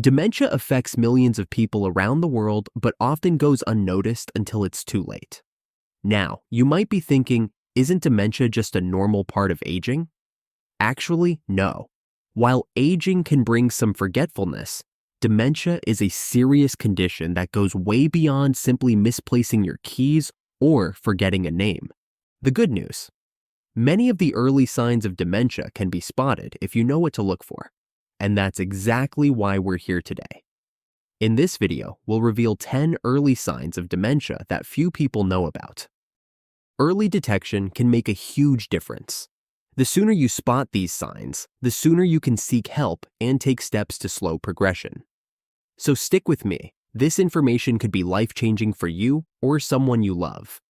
Dementia affects millions of people around the world, but often goes unnoticed until it's too late. Now, you might be thinking, isn't dementia just a normal part of aging? Actually, no. While aging can bring some forgetfulness, dementia is a serious condition that goes way beyond simply misplacing your keys or forgetting a name. The good news: many of the early signs of dementia can be spotted if you know what to look for. And that's exactly why we're here today. In this video, we'll reveal 10 early signs of dementia that few people know about. Early detection can make a huge difference. The sooner you spot these signs, the sooner you can seek help and take steps to slow progression. So stick with me. This information could be life-changing for you or someone you love.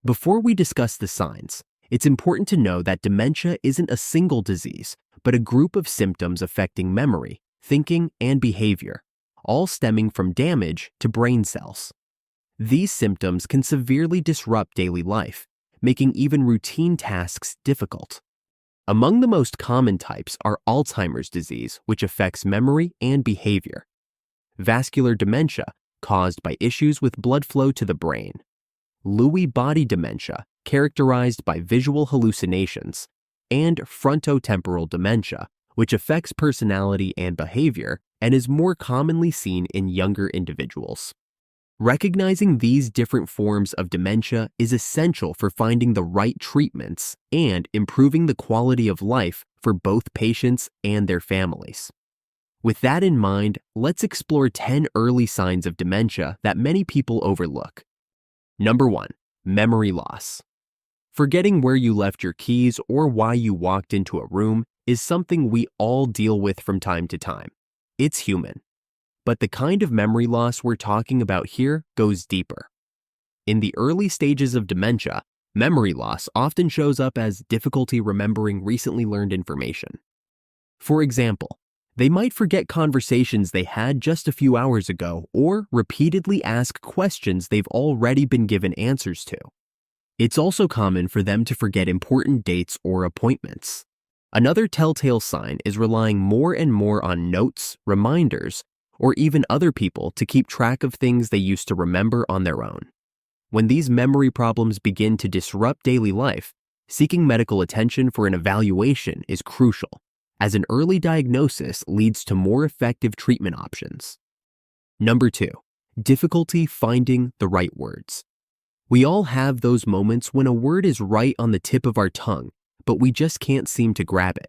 Before we discuss the signs, it's important to know that dementia isn't a single disease, but a group of symptoms affecting memory, thinking, and behavior, all stemming from damage to brain cells. These symptoms can severely disrupt daily life, making even routine tasks difficult. Among the most common types are Alzheimer's disease, which affects memory and behavior; vascular dementia, caused by issues with blood flow to the brain; Lewy body dementia, characterized by visual hallucinations; and frontotemporal dementia, which affects personality and behavior and is more commonly seen in younger individuals. Recognizing these different forms of dementia is essential for finding the right treatments and improving the quality of life for both patients and their families. With that in mind, let's explore 10 early signs of dementia that many people overlook. Number 1. Memory loss. Forgetting where you left your keys or why you walked into a room is something we all deal with from time to time. It's human. But the kind of memory loss we're talking about here goes deeper. In the early stages of dementia, memory loss often shows up as difficulty remembering recently learned information. For example, they might forget conversations they had just a few hours ago or repeatedly ask questions they've already been given answers to. It's also common for them to forget important dates or appointments. Another telltale sign is relying more and more on notes, reminders, or even other people to keep track of things they used to remember on their own. When these memory problems begin to disrupt daily life, seeking medical attention for an evaluation is crucial, as an early diagnosis leads to more effective treatment options. Number 2. Difficulty finding the right words. We all have those moments when a word is right on the tip of our tongue, but we just can't seem to grab it.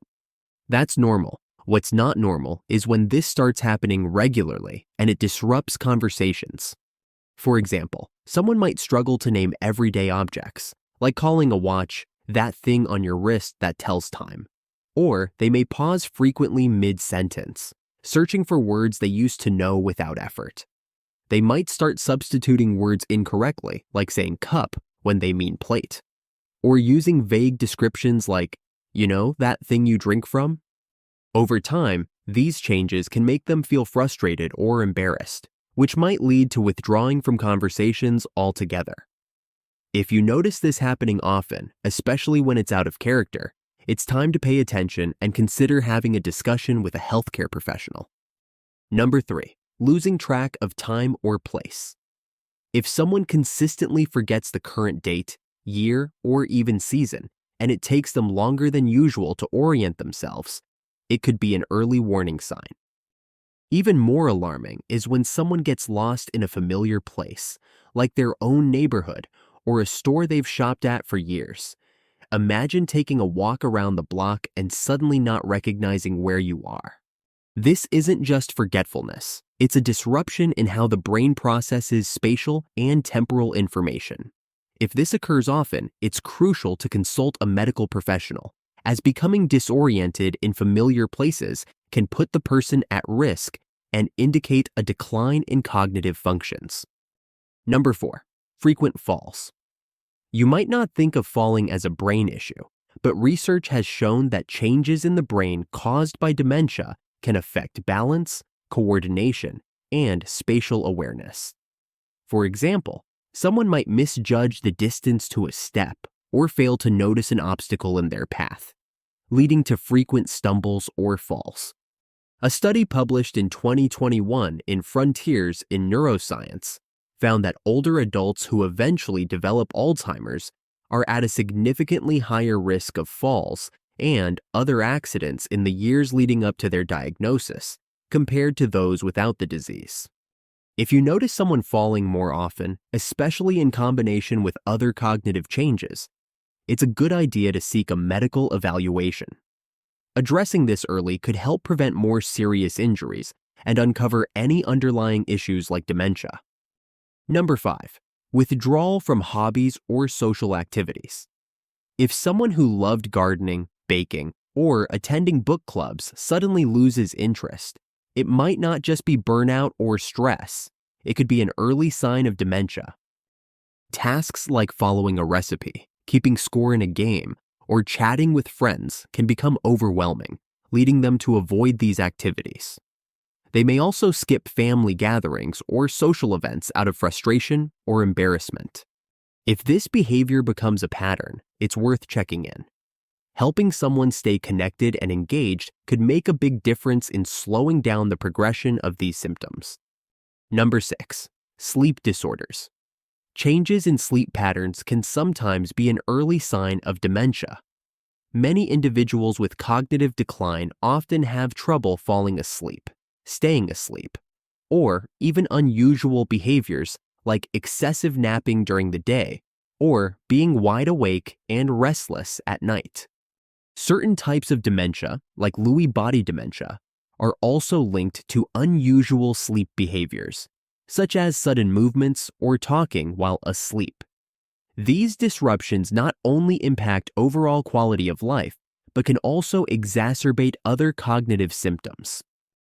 That's normal. What's not normal is when this starts happening regularly and it disrupts conversations. For example, someone might struggle to name everyday objects, like calling a watch that thing on your wrist that tells time. Or they may pause frequently mid-sentence, searching for words they used to know without effort. They might start substituting words incorrectly, like saying cup when they mean plate, or using vague descriptions like, that thing you drink from. Over time, these changes can make them feel frustrated or embarrassed, which might lead to withdrawing from conversations altogether. If you notice this happening often, especially when it's out of character, it's time to pay attention and consider having a discussion with a healthcare professional. Number 3. Losing track of time or place. If someone consistently forgets the current date, year, or even season, and it takes them longer than usual to orient themselves, it could be an early warning sign. Even more alarming is when someone gets lost in a familiar place, like their own neighborhood or a store they've shopped at for years. Imagine taking a walk around the block and suddenly not recognizing where you are. This isn't just forgetfulness. It's a disruption in how the brain processes spatial and temporal information. If this occurs often, it's crucial to consult a medical professional, as becoming disoriented in familiar places can put the person at risk and indicate a decline in cognitive functions. Number 4. Frequent falls. You might not think of falling as a brain issue, but research has shown that changes in the brain caused by dementia can affect balance, coordination, and spatial awareness. For example, someone might misjudge the distance to a step or fail to notice an obstacle in their path, leading to frequent stumbles or falls. A study published in 2021 in Frontiers in Neuroscience found that older adults who eventually develop Alzheimer's are at a significantly higher risk of falls and other accidents in the years leading up to their diagnosis compared to those without the disease. If you notice someone falling more often, especially in combination with other cognitive changes, it's a good idea to seek a medical evaluation. Addressing this early could help prevent more serious injuries and uncover any underlying issues like dementia. Number 5. Withdrawal from hobbies or social activities. If someone who loved gardening, baking, or attending book clubs suddenly loses interest, it might not just be burnout or stress. It could be an early sign of dementia. Tasks like following a recipe, keeping score in a game, or chatting with friends can become overwhelming, leading them to avoid these activities. They may also skip family gatherings or social events out of frustration or embarrassment. If this behavior becomes a pattern, it's worth checking in. Helping someone stay connected and engaged could make a big difference in slowing down the progression of these symptoms. Number 6. Sleep disorders. Changes in sleep patterns can sometimes be an early sign of dementia. Many individuals with cognitive decline often have trouble falling asleep, staying asleep, or even unusual behaviors like excessive napping during the day or being wide awake and restless at night. Certain types of dementia, like Lewy body dementia, are also linked to unusual sleep behaviors, such as sudden movements or talking while asleep. These disruptions not only impact overall quality of life, but can also exacerbate other cognitive symptoms.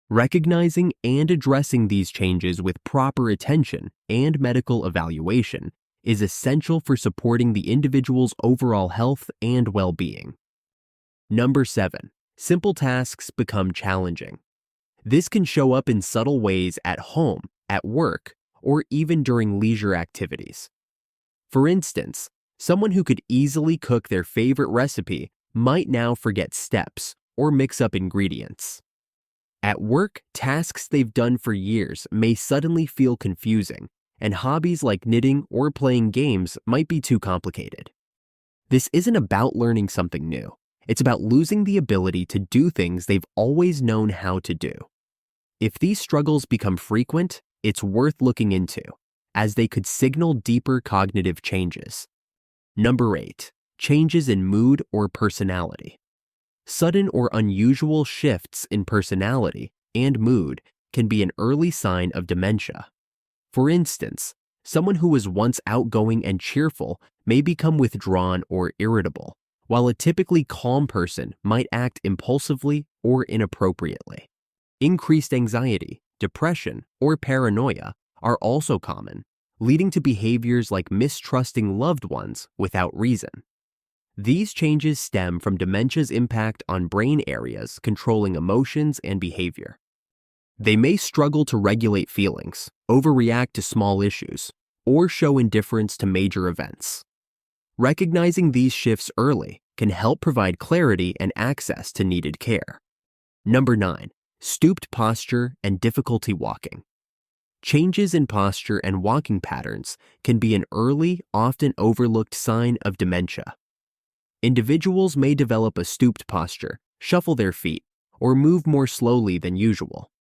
Recognizing and addressing these changes with proper attention and medical evaluation is essential for supporting the individual's overall health and well-being. Number 7. Simple tasks become challenging. This can show up in subtle ways at home, at work, or even during leisure activities. For instance, someone who could easily cook their favorite recipe might now forget steps or mix up ingredients. At work, tasks they've done for years may suddenly feel confusing, and hobbies like knitting or playing games might be too complicated. This isn't about learning something new. It's about losing the ability to do things they've always known how to do. If these struggles become frequent, it's worth looking into, as they could signal deeper cognitive changes. Number 8. Changes in mood or personality. Sudden or unusual shifts in personality and mood can be an early sign of dementia. For instance, someone who was once outgoing and cheerful may become withdrawn or irritable, while a typically calm person might act impulsively or inappropriately. Increased anxiety, depression, or paranoia are also common, leading to behaviors like mistrusting loved ones without reason. These changes stem from dementia's impact on brain areas controlling emotions and behavior. They may struggle to regulate feelings, overreact to small issues, or show indifference to major events. Recognizing these shifts early can help provide clarity and access to needed care. Number 9. Stooped posture and difficulty walking. Changes in posture and walking patterns can be an early, often overlooked sign of dementia. Individuals may develop a stooped posture, shuffle their feet, or move more slowly than usual.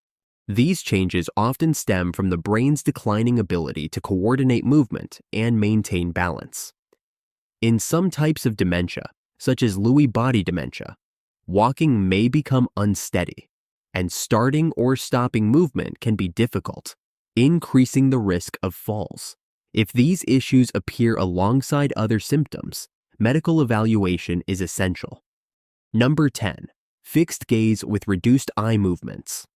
These changes often stem from the brain's declining ability to coordinate movement and maintain balance. In some types of dementia, such as Lewy body dementia, walking may become unsteady, and starting or stopping movement can be difficult, increasing the risk of falls. If these issues appear alongside other symptoms, medical evaluation is essential. Number 10. Fixed gaze with reduced eye movements.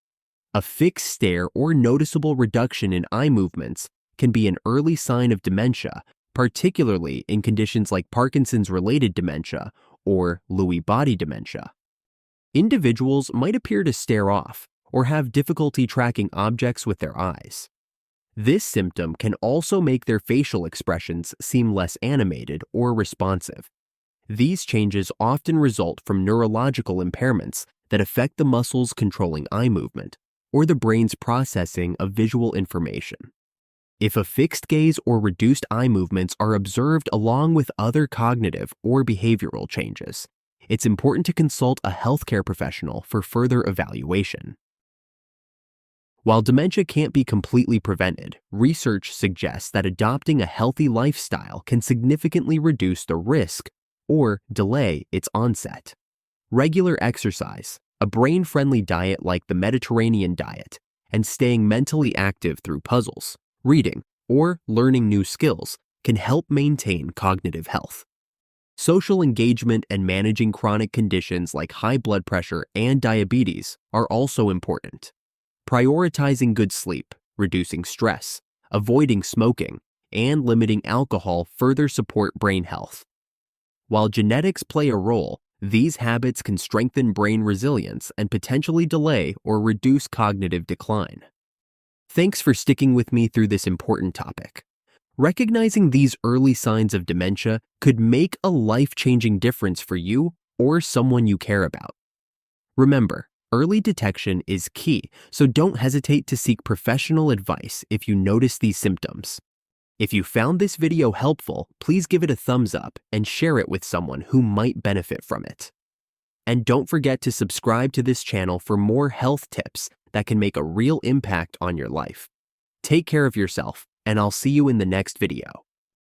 A fixed stare or noticeable reduction in eye movements can be an early sign of dementia, particularly in conditions like Parkinson's-related dementia or Lewy body dementia. Individuals might appear to stare off or have difficulty tracking objects with their eyes. This symptom can also make their facial expressions seem less animated or responsive. These changes often result from neurological impairments that affect the muscles controlling eye movement or the brain's processing of visual information. If a fixed gaze or reduced eye movements are observed along with other cognitive or behavioral changes, it's important to consult a healthcare professional for further evaluation. While dementia can't be completely prevented, research suggests that adopting a healthy lifestyle can significantly reduce the risk or delay its onset. Regular exercise, a brain-friendly diet like the Mediterranean diet, and staying mentally active through puzzles, reading, or learning new skills can help maintain cognitive health. Social engagement and managing chronic conditions like high blood pressure and diabetes are also important. Prioritizing good sleep, reducing stress, avoiding smoking, and limiting alcohol further support brain health. While genetics play a role, these habits can strengthen brain resilience and potentially delay or reduce cognitive decline. Thanks for sticking with me through this important topic. Recognizing these early signs of dementia could make a life-changing difference for you or someone you care about. Remember, early detection is key, so don't hesitate to seek professional advice if you notice these symptoms. If you found this video helpful, please give it a thumbs up and share it with someone who might benefit from it. And don't forget to subscribe to this channel for more health tips that can make a real impact on your life. Take care of yourself, and I'll see you in the next video.